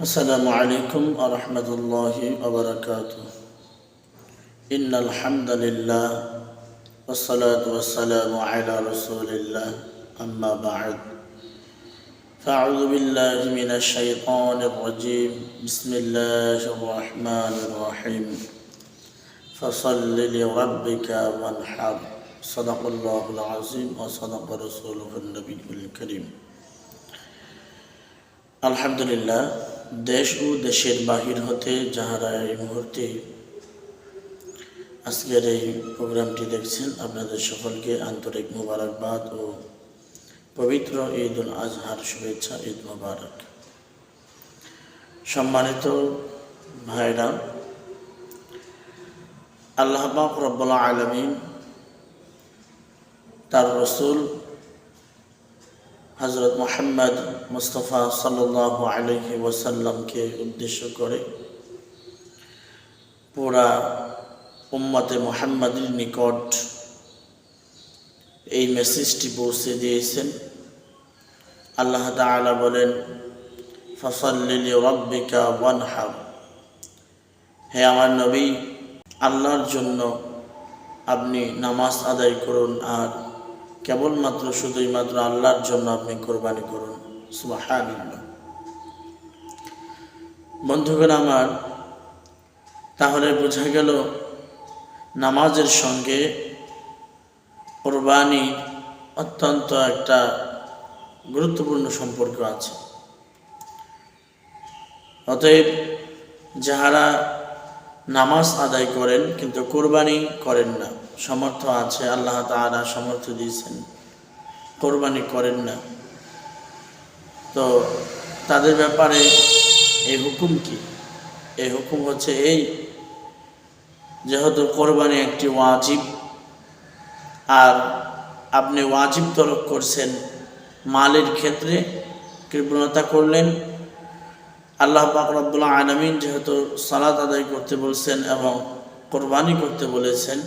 السلام عليكم ورحمة الله وبركاته. إن الحمد لله والصلاة والسلام على رسول الله أما بعد فأعوذ بالله من الشيطان الرجيم بسم الله الرحمن الرحيم فصل لربك وانحر صدق الله العظيم وصدق رسوله النبي الكريم. আলহামদুলিল্লাহ, দেশ ও দেশের বাহির হতে যাহারা এই মুহূর্তে আজকের এই প্রোগ্রামটি দেখছেন, আপনাদের সকলকে আন্তরিক মুবারকবাদ ও পবিত্র ঈদ উল আজহার শুভেচ্ছা। ঈদ মুবারক। সম্মানিত ভাইরা, আল্লাহ পাক রব্বুল আলামিন তার রসুল হযরত মুহাম্মদ মুস্তাফা সাল্লাল্লাহু আলাইহি ওয়াসাল্লামকে উদ্দেশ্য করে পুরা উম্মতে মুহাম্মাদের নিকট এই মেসেজটি পৌঁছে দিয়েছেন। আল্লাহ তাআলা বলেন, ফাসাল্লি লিরাব্বিকা ওয়ানহার, হে আমার নবী, আল্লাহর জন্য আপনি নামাজ আদায় করুন আর কেবলমাত্র শুধুই মাত্র আল্লাহর জন্য আপনি কোরবানি করুন। সুবহানাল্লাহ। বন্ধুগণ আমার, তাহলে বোঝা গেল নামাজের সঙ্গে কোরবানি অত্যন্ত একটা গুরুত্বপূর্ণ সম্পর্ক আছে। অতএব যাহারা নামাজ আদায় করেন কিন্তু কোরবানি করেন না, সমর্থ আছে, আল্লাহ তাআলা সমর্থ দিয়েছেন, কোরবানি করেন না, তো তাদের ব্যাপারে এই হুকুম কি? এই হুকুম হচ্ছে এই, যেহেতু কোরবানি একটি ওয়াজিব আর আপনি ওয়াজিব তরক করছেন, মালের ক্ষেত্রে কৃপণতা করলেন, আল্লাহ পাক রব্বুল আলামিন যেহেতু সালাত আদায় করতে বলছেন এবং কোরবানি করতে বলেছেন,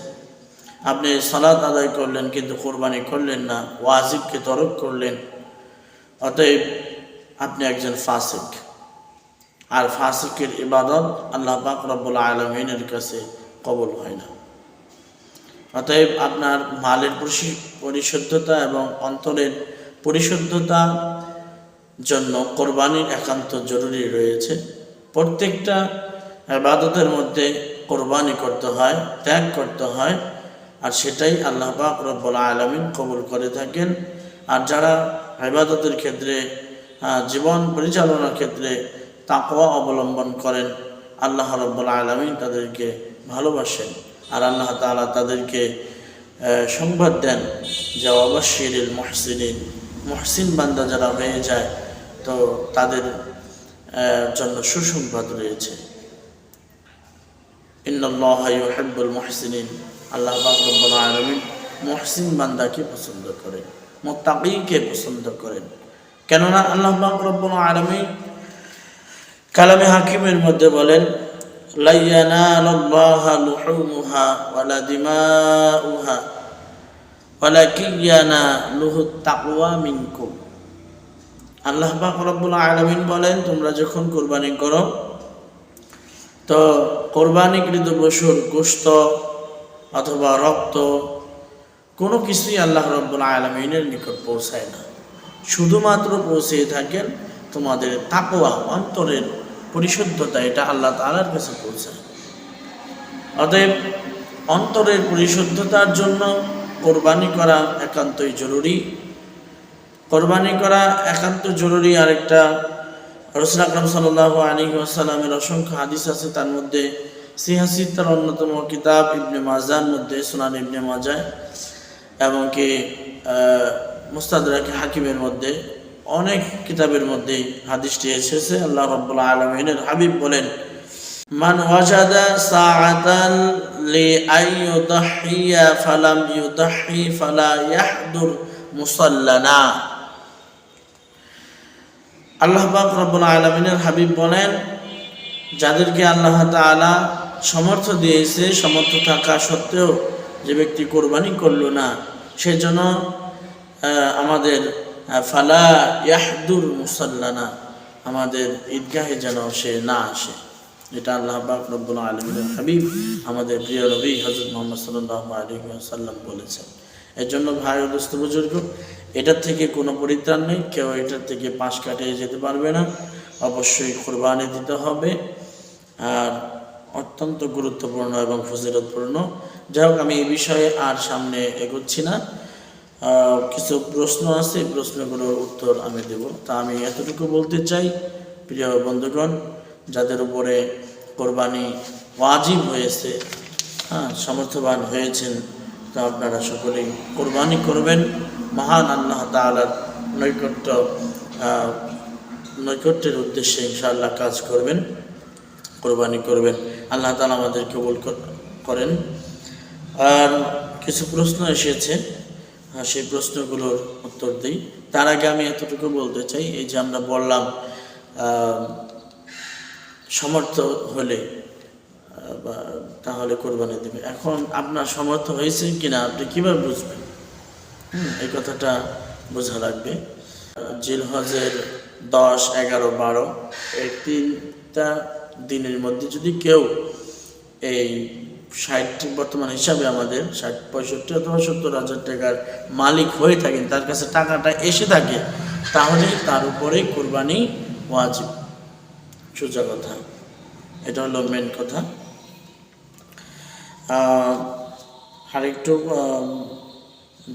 আপনি সালাত আদায় করলেন কিন্তু কোরবানি করলেন না, ওয়াজিবকে তরক করলেন, অতএব আপনি একজন ফাসিক। আর ফাসিকের ইবাদত আল্লাহ পাক রব্বুল আলামিনের কাছে কবুল হয় না। অতএব আপনার মালের পরিশুদ্ধতা এবং অন্তরের পরিশুদ্ধতার জন্য কোরবানির একান্ত জরুরি রয়েছে। প্রত্যেকটা ইবাদতের মধ্যে কোরবানি করতে হয়, ত্যাগ করতে হয়, আর সেটাই আল্লাহ পাক রব্বুল আলামিন কবুল করে থাকেন। আর যারা ইবাদতের ক্ষেত্রে, জীবন পরিচালনার ক্ষেত্রে তাকওয়া অবলম্বন করেন, আল্লাহ রব্বুল আলামিন তাদেরকে ভালোবাসেন। আর আল্লাহ তাআলা তাদেরকে সংবাদ দেন যে ওয়াবাশশিরিল মুহসিনিন, মুহসিন বান্দা যারা হয়ে যায় তো তাদের জন্য সুসংবাদ রয়েছে। ইন্নাল্লাহা ইউহিব্বুল মুহসিনিন, আল্লাহ পাক রব্বুল আলামিন মুহসিন বান্দাকে পছন্দ করেন, মুত্তাকীকে পছন্দ করেন। কেননা আল্লাহ পাক রব্বুল আলামিন কালামে হাকিমের মধ্যে বলেন, লা ইয়ানালুল্লাহা লুহুমুহা ওয়ালা দিমাউহা ওয়ালাকিন ইয়ানালুহুত তাকওয়া মিনকুম। আল্লাহ পাক রব্বুল আলামিন বলেন, তোমরা যখন কোরবানি করো তো কোরবানিকৃত পশুর গোশত অথবা রক্ত কোনো কিছুই আল্লাহ রব্বুল আলামিনের নিকট পৌঁছায় না, শুধুমাত্র পৌঁছে থাকেন তোমাদের তাকওয়া, অন্তরের পরিশুদ্ধতা, এটা আল্লাহ তাআলার কাছে পৌঁছায়। অতএব অন্তরের পরিশুদ্ধতার জন্য কোরবানি করা একান্তই জরুরি। কোরবানি করা একান্ত জরুরি। আরেকটা, রাসূল আকরাম সাল্লাল্লাহু আলাইহি ওয়াসাল্লামের অসংখ্য হাদিস আছে, তার মধ্যে সিহাসিতার অন্যতম কিতাব ইবনে মাজার মধ্যে, সুনান ইবনে মাজাহ এবং কি মুস্তাদরাক হাকিমের মধ্যে, অনেক কিতাবের মধ্যে হাদিসটি এসেছে। আল্লাহ রাব্বুল আলামিনের হাবিব বলেন, মান ওয়াজাদা সাআতান লিআইয়ুদহিয়া ফালাম ইউদহি ফালা ইয়াহদুর মুসাল্লানা। আল্লাহ পাক রব্বুল আলামিনের হাবিব বলেন, যাদেরকে আল্লাহ তাআলা সমর্থ দিয়েছে, সমর্থ থাকা সত্ত্বেও যে ব্যক্তি কোরবানি করলো না, সেজন্য আমাদের ফালা ইয়াহদুর মুসাল্লানা, আমাদের ঈদগাহে যেন সে না আসে। এটা আল্লাহ পাক রব্বুল আলামিনের হাবিব আমাদের প্রিয় নবী হযরত মুহাম্মদ সাল্লাল্লাহু আলাইহি ওয়াসাল্লাম বলেছেন। এর জন্য ভাই ও দোস্ত বুজুর্গ, এটার থেকে কোনো পরিত্রাণ নেই, কেউ এটার থেকে পাশ কাটিয়ে যেতে পারবে না। অবশ্যই কোরবানি দিতে হবে, আর অত্যন্ত গুরুত্বপূর্ণ এবং ফজিলতপূর্ণ। যাই হোক, আমি এই বিষয়ে আর সামনে এগোচ্ছি না। কিছু প্রশ্ন আছে, প্রশ্নগুলোর উত্তর আমি দেব। তা আমি এতটুকু বলতে চাই, প্রিয় বন্ধুগণ, যাদের উপরে কোরবানি ওয়াজিব হয়েছে, সামর্থ্যবান হয়েছেন, তা আপনারা সকলেই কোরবানি করবেন। মহান আল্লাহ তাআলার নৈকট্যের উদ্দেশ্যে ইনশাআল্লাহ কাজ করবেন, কোরবানি করবেন। আল্লাহ তাআলা আমাদের কবুল করেন। আর কিছু প্রশ্ন এসেছে, সেই প্রশ্নগুলোর উত্তর দিই। তার আগে আমি এতটুকু বলতে চাই, এই যে আমরা বললাম সমর্থ হলে তাহলে কোরবানি দেবে। এখন আপনার সমর্থ হয়েছে কিনা আপনি কীভাবে বুঝবেন? এই কথাটা বোঝা লাগবে। জিলহজের 10, 11, 12 এই 3টা দিনের মধ্যে যদি কেউ এই 60 বর্তমান হিসাবে আমাদের 60, 65 অথবা 70,000 টাকার মালিক হয়ে থাকেন, তার কাছে টাকাটা এসে থাকে, তাহলে তার উপরে কোরবানি ওয়াজিব। সোজা কথা, এটা হলো মেন কথা। আরেকটু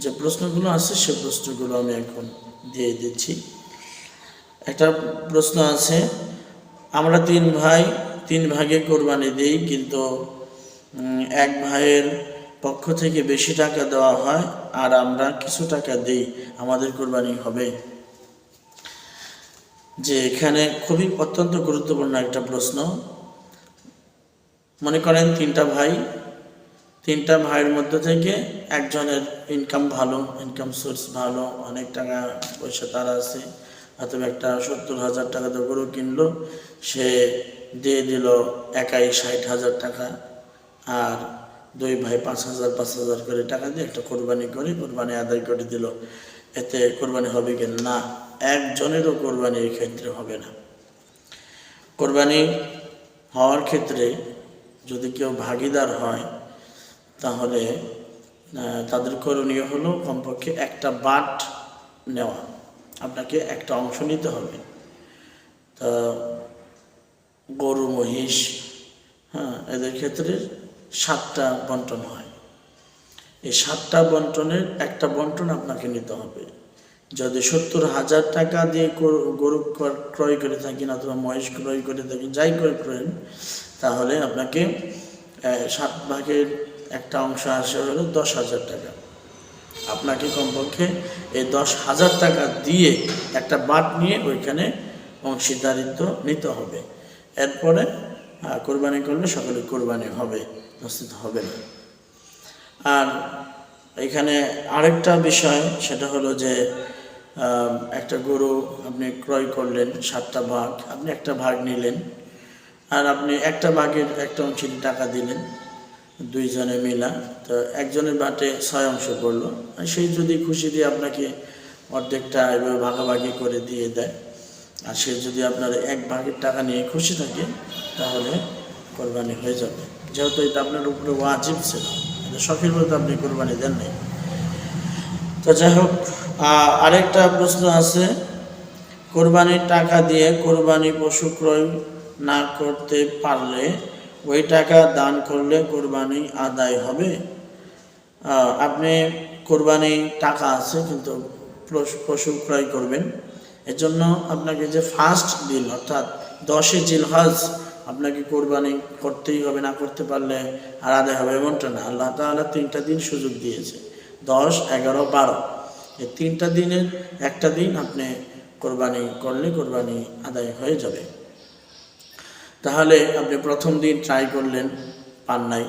যে প্রশ্নগুলো আছে সে প্রশ্নগুলো আমি এখন দিয়ে দিচ্ছি। একটা প্রশ্ন আছে, আমরা 3 ভাই 3 ভাগে কোরবানি দিই, কিন্তু এক ভাইয়ের পক্ষ থেকে বেশি টাকা দেওয়া হয় আর আমরা কিছু টাকা দিই, আমাদের কোরবানি হবে? যে এখানে খুবই অত্যন্ত গুরুত্বপূর্ণ একটা প্রশ্ন। মনে করেন 3টা ভাই, 3টা ভাইয়ের মধ্যে থেকে একজনের ইনকাম ভালো, ইনকাম সোর্স ভালো, অনেক টাকা পয়সা তার আছে, অথবা একটা 70,000 টাকা দিয়ে গরু কিনলো, সে দিয়ে দিল একাই 60,000 টাকা, আর 2 ভাই 5,000 করে টাকা দিয়ে একটা কোরবানি করে কোরবানি আদায় করে দিল। এতে কোরবানি হবে কি না? একজনেরও কোরবানি এই ক্ষেত্রে হবে না। কোরবানি হওয়ার ক্ষেত্রে যদি কেউ ভাগিদার হয়, তাহলে তাদের করণীয় হলো কমপক্ষে একটা বাট নেওয়া, আপনাকে একটা অংশ নিতে হবে। তা গরু, মহিষ, এদের ক্ষেত্রে 7টা বন্টন হয়। এই 7টা বন্টনের একটা বন্টন আপনাকে নিতে হবে। যদি 70,000 টাকা দিয়ে গরু ক্রয় করে থাকেন অথবা মহিষ ক্রয় করে থাকেন, যাই ক্রয় করেন, তাহলে আপনাকে 7 ভাগের একটা অংশ আসে হলো 10,000 টাকা। আপনাকে কমপক্ষে এই 10,000 টাকা দিয়ে একটা বাট নিয়ে ওইখানে অংশীদারিত্ব নিতে হবে। এরপরে কোরবানি করলে সকলে কোরবানি হবে, নসিব হবে না। আর এখানে আরেকটা বিষয়, সেটা হলো যে একটা গরু আপনি ক্রয় করলেন, 7টা ভাগ, আপনি একটা ভাগ নিলেন, আর আপনি একটা ভাগের একটা অংশ টাকা দিলেন, 2 জনে মিলা, তো একজনের বাটে 6 অংশ পড়লো। সেই যদি খুশি দিয়ে আপনাকে অর্ধেকটা এভাবে ভাগাভাগি করে দিয়ে দেয়, আর সে যদি আপনার 1 ভাগের টাকা নিয়ে খুশি থাকে, তাহলে কোরবানি হয়ে যাবে। যেহেতু এটা আপনার উপরে ওয়াজিব ছিল, এটা শখের মতো আপনি কোরবানি দেন নাই। তো যাই হোক, আরেকটা প্রশ্ন আছে, কোরবানির টাকা দিয়ে কোরবানি পশু ক্রয় না করতে পারলে ওই টাকা দান করলে কোরবানি আদায় হবে? আপনি কোরবানি টাকা আছে কিন্তু পশু ক্রয় করবেন, এজন্য আপনাকে যে ফার্স্ট দিন অর্থাৎ 10 জিলহজ আপনাকে কোরবানি করতেই হবে, না করতে পারলে আর আদায় হবে এমনটা না। আল্লাহ তাআলা 3টা দিন সুযোগ দিয়েছে, 10, 11, 12। এই 3টা দিনের একটা দিন আপনি কোরবানি করলে কোরবানি আদায় হয়ে যাবে। তাহলে আপনি প্রথম দিন ট্রাই করলেন, পান নাই,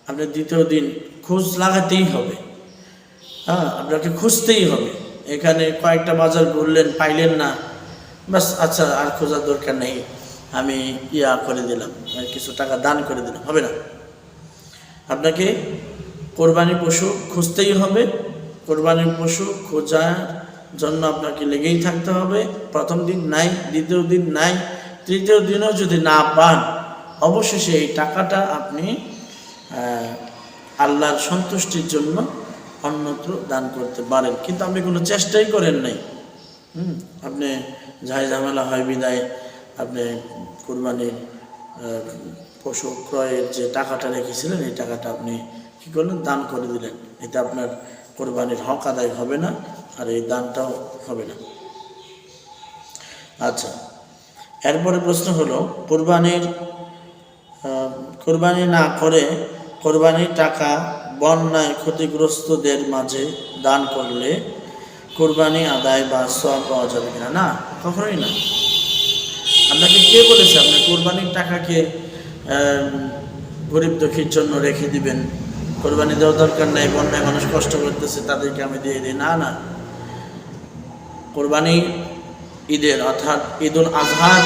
আপনি দ্বিতীয় দিন খোঁজ লাগাতেই হবে। আপনাকে খুঁজতেই হবে। এখানে কয়েকটা বাজার ঘুরলেন, পাইলেন না, বাস আচ্ছা আর খোঁজার দরকার নেই, আমি করে দিলাম, কিছু টাকা দান করে দিলাম, হবে না। আপনাকে কোরবানি পশু খুঁজতেই হবে। কোরবানির পশু খোঁজার জন্য আপনাকে লেগেই থাকতে হবে। প্রথম দিন নাই, দ্বিতীয় দিন নাই, তৃতীয় দিনও যদি না পান, অবশেষে এই টাকাটা আপনি আল্লাহর সন্তুষ্টির জন্য অন্যত্র দান করতে পারেন। কিন্তু আপনি কোনো চেষ্টাই করেন নাই, আপনি ঝাই ঝামেলা হয় বিদায় আপনি কুরবানির পশু ক্রয়ের যে টাকাটা রেখেছিলেন এই টাকাটা আপনি কী করলেন, দান করে দিলেন। এতে আপনার কোরবানির হক আদায় হবে না, আর এই দানটাও হবে না। আচ্ছা, এরপরে প্রশ্ন হলো, কোরবানি না করে কোরবানির টাকা বন্যায় ক্ষতিগ্রস্তদের মাঝে দান করলে কোরবানি আদায় বা সওয়াব পাওয়া যাবে কিনা? না, কখনোই না। আপনাকে কে বলেছে আপনি কোরবানির টাকাকে গরিব দুঃখীর জন্য রেখে দিবেন? কোরবানি দেওয়ার দরকার নেই, বন্যায় মানুষ কষ্ট করতেছে তাদেরকে আমি দিয়ে দিই, না না। কোরবানি ঈদের অর্থাৎ ঈদুল আজহার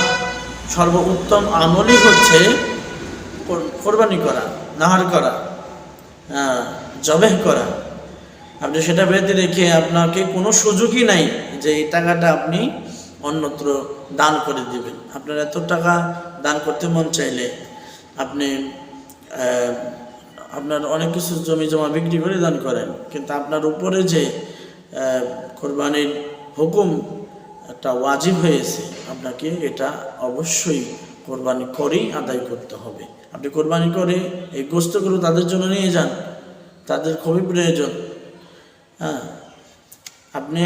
সর্বোত্তম আমলই হচ্ছে কোরবানি করা, নাহার করা, জবেহ করা। আপনি সেটা বেঁধে রেখে আপনাকে কোনো সুযোগই নাই যে এই টাকাটা আপনি অন্যত্র দান করে দিবেন। আপনার এত টাকা দান করতে মন চাইলে আপনি আপনার অনেক কিছু জমি জমা বিক্রি করে দান করেন, কিন্তু আপনার উপরে যে কোরবানির হুকুম একটা ওয়াজিব হয়েছে, আপনাকে এটা অবশ্যই কোরবানি করেই আদায় করতে হবে। আপনি কোরবানি করে এই গোস্তগুলো তাদের জন্য নিয়ে যান, তাদের খুবই প্রয়োজন। আপনি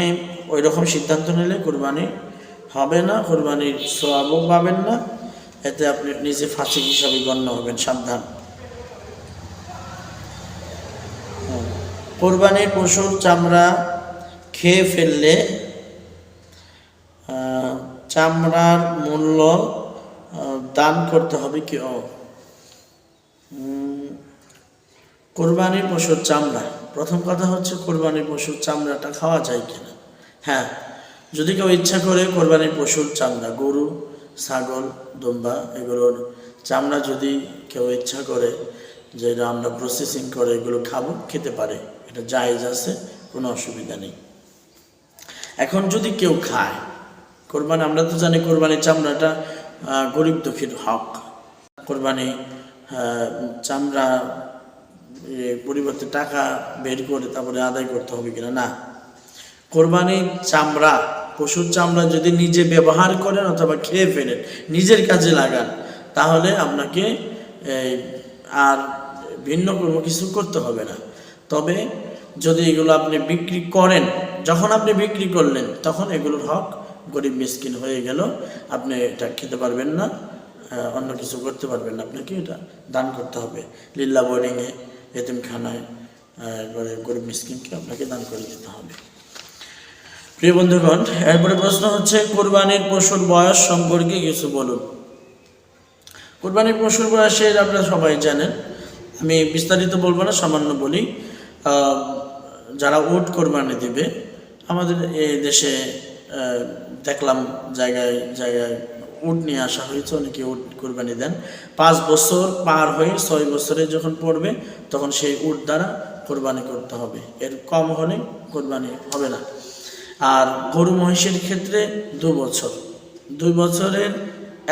ওই রকম সিদ্ধান্ত নিলে কোরবানি হবে না, কোরবানির সওয়াবও পাবেন না, এতে আপনি নিজে ফাসিক হিসাবে গণ্য হবেন, সাবধান। কোরবানির পশুর চামড়া খেয়ে ফেললে চামড়ার মূল্য দান করতে হবে কি? কোরবানির পশুর চামড়া, প্রথম কথা হচ্ছে কোরবানির পশুর চামড়াটা খাওয়া যায় কিনা। হ্যাঁ, যদি কেউ ইচ্ছা করে কোরবানির পশুর চামড়া, গরু, ছাগল, দুম্বা, এগুলোর চামড়া যদি কেউ ইচ্ছা করে যে এটা আমরা প্রসেসিং করে এগুলো খাবো, খেতে পারে, এটা জায়েজ আছে, কোনো অসুবিধা নেই। এখন যদি কেউ খায় কোরবানি, আমরা তো জানি কোরবানির চামড়াটা গরিব দুঃখীর হক। কোরবানি চামড়া পরিবর্তে টাকা বের করে তারপরে আদায় করতে হবে কিনা? না। কোরবানির চামড়া, পশুর চামড়া যদি নিজে ব্যবহার করেন অথবা খেয়ে ফেলেন, নিজের কাজে লাগান, তাহলে আপনাকে আর ভিন্ন কোনো কিছু করতে হবে না। তবে যদি এগুলো আপনি বিক্রি করেন, যখন আপনি বিক্রি করলেন তখন এগুলোর হক গরিব মিসকিন হয়ে গেল, আপনি এটা খেতে পারবেন না, অন্য কিছু করতে পারবেন না, আপনাকে এটা দান করতে হবে। লিল্লাহ বোর্ডিংয়ে, এতিমখানায়, গরিব মিসকিনকে আপনাকে দান করে দিতে হবে। প্রিয় বন্ধুগণ, এরপরে প্রশ্ন হচ্ছে কোরবানির পশুর বয়স সম্পর্কে কিছু বলুন। কোরবানির পশুর বয়সের আপনারা সবাই জানেন, আমি বিস্তারিত বলবো না, সামান্য বলি। যারা উট কোরবানি দিবে, আমাদের এই দেশে দেখলাম জায়গায় জায়গায় উট নিয়ে আসা হয়েছে, অনেকে উট কোরবানি দেন। 5 বছর পার হয়ে 6 বছরে যখন পড়বে তখন সেই উট দ্বারা কোরবানি করতে হবে, এর কম হলে কোরবানি হবে না। আর গরু মহিষের ক্ষেত্রে 2 বছর, 2 বছরের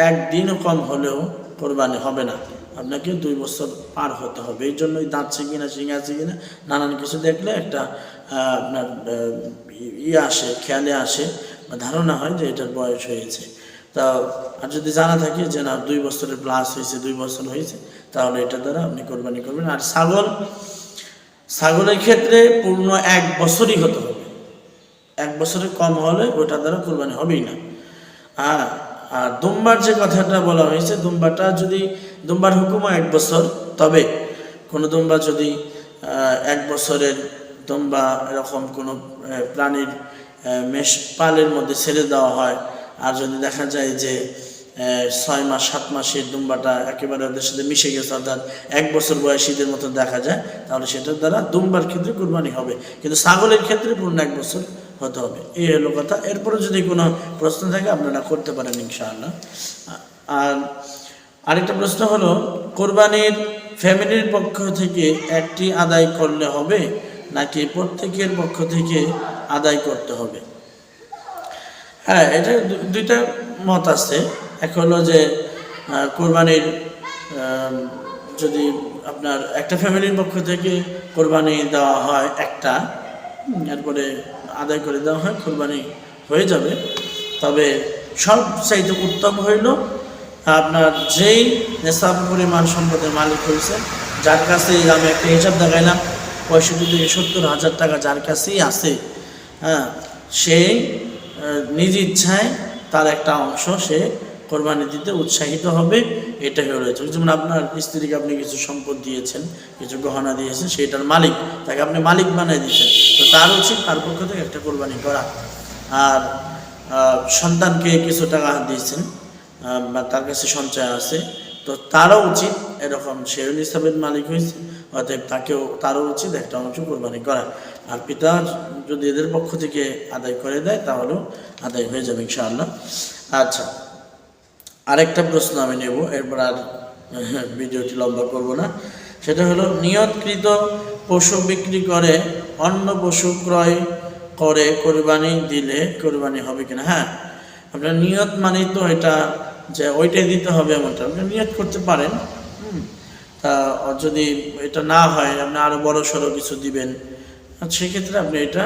একদিনও কম হলেও কোরবানি হবে না, আপনাকে 2 বছর পার হতে হবে। এই জন্যই দাঁতছে কিনা, শিং আছে কিনা, নানান কিছু দেখলে একটা আপনার আসে, খেয়ালে আসে বা ধারণা হয় যে এটার বয়স হয়েছে। তা আর যদি জানা থাকে যে না 2 বছরের প্লাস হয়েছে, 2 বছর হয়েছে, তাহলে এটা দ্বারা আপনি কোরবানি করবেন। আর ছাগলের ক্ষেত্রে পূর্ণ 1 বছরই হতে হবে, 1 বছরের কম হলে ওটা দ্বারা কোরবানি হবেই না। আর দুম্বার যে কথাটা বলা হয়েছে, দুম্বার হুকুমও 1 বছর। তবে কোনো দুম্বা যদি 1 বছরের দুম্বা এরকম কোনো প্রাণীর মেষ পালের মধ্যে ছেড়ে দেওয়া হয়, আর যদি দেখা যায় যে 6 মাস 7 মাসের দুম্বাটা একেবারে ওদের সাথে মিশে গেছে, অর্থাৎ 1 বছর বয়সীদের মতো দেখা যায়, তাহলে সেটার দ্বারা দুম্বার ক্ষেত্রে কোরবানি হবে। কিন্তু ছাগলের ক্ষেত্রে পূর্ণ 1 বছর হতে হবে। এই হলো কথা। এরপরে যদি কোনো প্রশ্ন থাকে আপনারা করতে পারেন ইনশাআল্লাহ। আর আরেকটা প্রশ্ন হলো, কোরবানির ফ্যামিলির পক্ষ থেকে একটি আদায় করলে হবে নাকি প্রত্যেকের পক্ষ থেকে আদায় করতে হবে? হ্যাঁ, এটা দুইটা মত আছে। এক হলো যে কোরবানির যদি আপনার একটা ফ্যামিলির পক্ষ থেকে কোরবানি দেওয়া হয় একটা, এরপরে আদায় করে দেওয়া হয়, কোরবানি হয়ে যাবে। তবে সবচাইতে উত্তম হইল আপনার যেই নেশাব পরিমাণ সম্পদের মালিক হয়েছে, যার কাছে আমি একটা হিসাব দেখাইলাম 65 থেকে 70,000 টাকা যার কাছেই আছে, হ্যাঁ, সেই নিজ ইচ্ছায় তার একটা অংশ সে কোরবানি দিতে উৎসাহিত হবে। এটাই রয়েছে। যেমন আপনার স্ত্রীকে আপনি কিছু সম্পদ দিয়েছেন, কিছু গহনা দিয়েছেন, সেটার মালিক, তাকে আপনি মালিক বানিয়ে দিয়েছেন, তো তার উচিত তার পক্ষ থেকে একটা কোরবানি করা। আর সন্তানকে কিছু টাকা দিয়েছেন বা তার কাছে সঞ্চয় আছে, তো তারও উচিত এরকম, সেও নিসাবের মালিক হয়েছে, অতএব তারও উচিত একটা অংশ কোরবানি করা। আর পিতা যদি এদের পক্ষ থেকে আদায় করে দেয় তাহলেও আদায় হয়ে যাবে ইনশাআল্লাহ। আচ্ছা, আরেকটা প্রশ্ন আমি নেব, এরপর আর ভিডিওটি লম্বা করব না। সেটা হলো, নিয়তকৃত পশু বিক্রি করে অন্য পশু ক্রয় করে কোরবানি দিলে কোরবানি হবে কিনা? হ্যাঁ, আপনার নিয়ত মানেই তো এটা যে ওইটাই দিতে হবে এমনটা, আপনি নিয়ত করতে পারেন। তা যদি এটা না হয়, আপনি আরও বড় সড়ো কিছু দিবেন, সেক্ষেত্রে আপনি এটা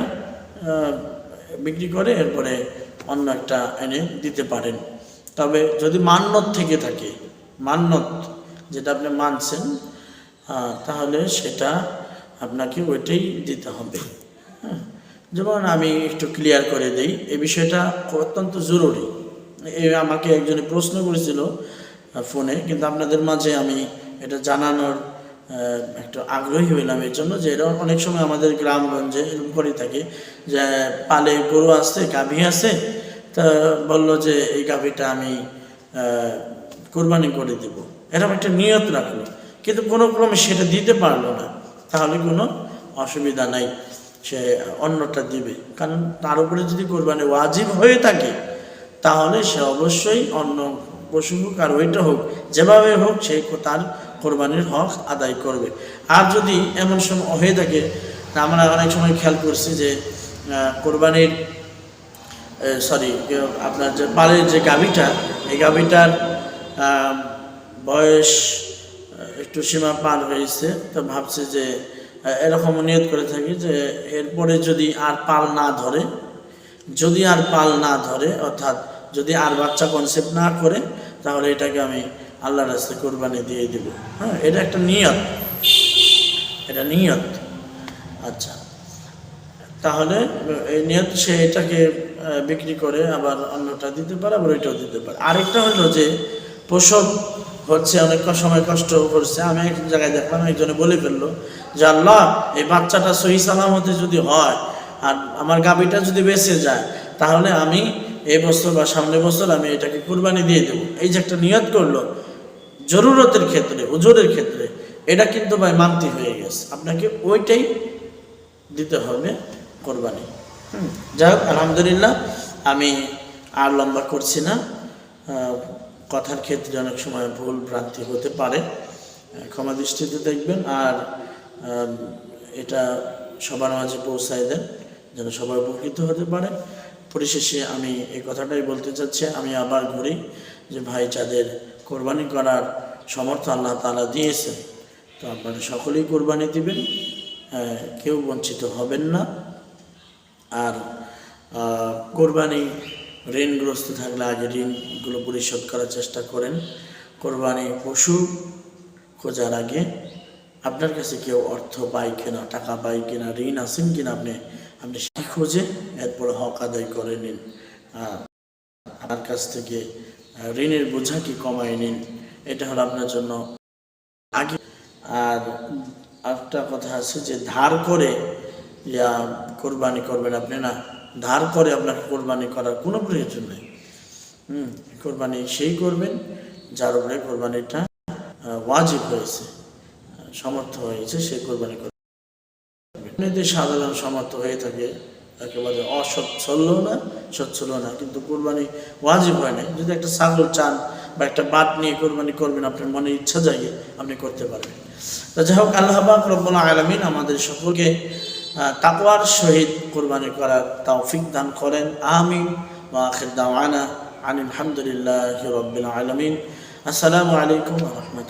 বিক্রি করে এরপরে অন্য একটা এনে দিতে পারেন। তবে যদি মান্যত থেকে থাকে, মান্যত যেটা আপনি মানছেন, তাহলে সেটা আপনাকে ওইটাই দিতে হবে। হ্যাঁ, যেমন আমি একটু ক্লিয়ার করে দিই, এই বিষয়টা অত্যন্ত জরুরি। আমাকে একজনে প্রশ্ন করেছিল ফোনে, কিন্তু আপনাদের মাঝে আমি এটা জানানোর একটু আগ্রহী হইলাম এর জন্য, যে এরা অনেক সময় আমাদের গ্রামগঞ্জে এরকম করে থাকে যে পালে গরু আছে, গাভী আছে, তা বললো যে এই গাভীটা আমি কোরবানি করে দেব, এরকম একটা নিয়ত রাখলো, কিন্তু কোনো ক্রমে সেটা দিতে পারলো না, তাহলে কোনো অসুবিধা নাই, সে অন্যটা দিবে। কারণ তার উপরে যদি কোরবানি ওয়াজিব হয়ে থাকে, তাহলে সে অবশ্যই অন্য পশু হোক আর ওইটা হোক, যেভাবে হোক, সে তার কোরবানির হক আদায় করবে। আর যদি এমন সময় হয়ে থাকে, আমরা অনেক সময় খেয়াল করছি যে কোরবানির আপনার যে পালের যে গাভীটা, এই গাভীটার বয়স একটু সীমা পার হয়েছে, তো ভাবছে যে এরকম নিয়ত করে থাকি যে এরপরে যদি আর পাল না ধরে, অর্থাৎ যদি আর বাচ্চা কনসেপ্ট না করে, তাহলে এটাকে আমি আল্লাহর রাস্তায় কোরবানি দিয়ে দেব। হ্যাঁ, এটা একটা নিয়ত, এটা নিয়ত। আচ্ছা, তাহলে এই নিয়ত, সে এটাকে বিক্রি করে আবার অন্যটা দিতে পারে, আবার ওইটাও দিতে পারে। আরেকটা হলো যে প্রসব হচ্ছে, অনেক সময় কষ্ট করছে, আমি এক জায়গায় দেখলাম একজনে বলে ফেললো যে আল্লাহ, এই বাচ্চাটা সহি সালামতে যদি হয় আর আমার গাভীটা যদি বেঁচে যায়, তাহলে আমি এই বছর বা সামনের বছর আমি এটাকে কুরবানি দিয়ে দেবো। এই যে একটা নিয়ত করলো জরুরতের ক্ষেত্রে, উজুরের ক্ষেত্রে, এটা কিন্তু ভাই মানতি হয়ে গেছে, আপনাকে ওইটাই দিতে হবে কোরবানি। যাই হোক, আলহামদুলিল্লাহ, আমি আর লম্বা করছি না। কথার ক্ষেত্রে অনেক সময় ভুল ভ্রান্তি হতে পারে, ক্ষমা দৃষ্টিতে দেখবেন। আর এটা সবার মাঝে পৌঁছায় দেন, যেন সবাই উপকৃত হতে পারে। পরিশেষে আমি এই কথাটাই বলতে চাচ্ছি, আমি আবার ঘুরি যে ভাই, যাদের কোরবানি করার সমর্থ আল্লাহ তাআলা দিয়েছেন, তো আপনারা সকলেই কোরবানি দিবেন, কেউ বঞ্চিত হবেন না। আর কোরবানি ঋণগ্রস্ত থাকলে আগে ঋণগুলো পরিশোধ করার চেষ্টা করেন। কোরবানি পশু খোঁজার আগে আপনার কাছে কেউ অর্থ পায় কিনা, টাকা পায় কিনা, ঋণ আছেন কিনা, আপনি সেই খোঁজে এরপর হক আদায় করে নিন। আপনার কাছ থেকে ঋণের বোঝা কি কমায় নিন, এটা হলো আপনার জন্য আগে। আর একটা কথা আছে যে ধার করে কোরবানি করবেন আপনি, না, ধার করে আপনাকে কোরবানি করার কোনো প্রয়োজন নেই। কোরবানি সেই করবেন যার উপরে কোরবানিটা ওয়াজিব হয়েছে, সমর্থ হয়েছে, সে কোরবানি করবেন। যদি সাধারণ সমর্থ হয়ে থাকে, একেবারে অসচ্ছলও না সচ্ছলও না, কিন্তু কোরবানি ওয়াজিব হয় নাই, যদি একটা ছাগল চান বা একটা বাট নিয়ে কোরবানি করবেন, আপনার মনে ইচ্ছা জাগে, আপনি করতে পারবেন। তো যাই হোক, আল্লাহ পাক রব্বুল আলামিন আমাদের সকলকে তাকওয়ার সহিত কোরবানি করার তৌফিক দান করেন, আমিন। ওয়া আখির দাওয়ানা আনিল হামদুলিল্লাহি রাব্বিল আলামিন। আসসালামু আলাইকুম ওয়া রাহমাতুল্লাহ।